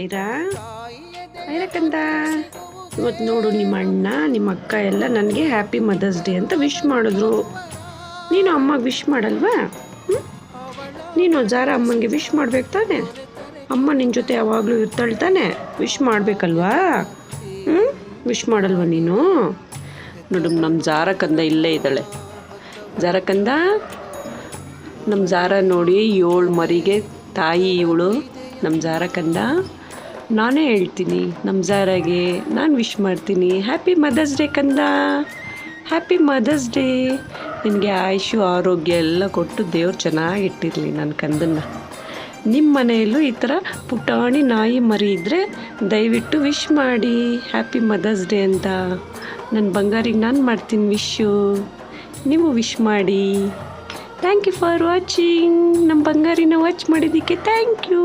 ಐರಾ ಐರಕ್ಕಂದ ಇವತ್ತು ನೋಡು ನಿಮ್ಮ ಅಣ್ಣ ನಿಮ್ಮ ಅಕ್ಕ ಎಲ್ಲ ನನಗೆ ಹ್ಯಾಪಿ ಮದರ್ಸ್ ಡೇ ಅಂತ ವಿಶ್ ಮಾಡಿದ್ರು. ನೀನು ಅಮ್ಮಗೆ ವಿಶ್ ಮಾಡಲ್ವಾ? ನೀನು ಜಾರ ಅಮ್ಮನಿಗೆ ವಿಶ್ ಮಾಡ್ಬೇಕು ತಾನೆ? ಅಮ್ಮ ನಿನ್ನ ಜೊತೆ ಯಾವಾಗಲೂ ಇರ್ತಾಳೆ ತಾನೆ? ವಿಶ್ ಮಾಡಬೇಕಲ್ವಾ? ವಿಶ್ ಮಾಡಲ್ವಾ ನೀನು? ನೋಡು ನಮ್ಮ ಜಾರಕ್ಕಂದ ಇಲ್ಲೇ ಇದ್ದಾಳೆ. ಜಾರಕ್ಕಂದ, ನಮ್ಮ ಜಾರ ನೋಡಿ 7 ಮರಿಗೆ ತಾಯಿ ಇವಳು. ನಮ್ಮ ಜಾರಕ್ಕಂದ ನಾನೇ ಹೇಳ್ತೀನಿ ನಮ್ಮ ಜಾರಾಗೆ ನಾನು ವಿಶ್ ಮಾಡ್ತೀನಿ. ಹ್ಯಾಪಿ ಮದರ್ಸ್ ಡೇ ಕಂದ, ಹ್ಯಾಪಿ ಮದರ್ಸ್ ಡೇ. ನಿನಗೆ ಆಯುಷು ಆರೋಗ್ಯ ಎಲ್ಲ ಕೊಟ್ಟು ದೇವ್ರು ಚೆನ್ನಾಗಿಟ್ಟಿರಲಿ ನನ್ನ ಕಂದನ್ನು. ನಿಮ್ಮ ಮನೆಯಲ್ಲೂ ಈ ಥರ ಪುಟಾಣಿ ನಾಯಿ ಮರಿ ಇದ್ದರೆ ದಯವಿಟ್ಟು ವಿಶ್ ಮಾಡಿ ಹ್ಯಾಪಿ ಮದರ್ಸ್ ಡೇ ಅಂತ. ನನ್ನ ಬಂಗಾರಿಗೆ ನಾನು ಮಾಡ್ತೀನಿ ವಿಶ್ಶು, ನೀವು ವಿಶ್ ಮಾಡಿ. Thank you for watching. ನಮ್ಮ ಬಂಗಾರಿನ ವಾಚ್ ಮಾಡಿದ್ದಕ್ಕೆ ಥ್ಯಾಂಕ್ ಯು.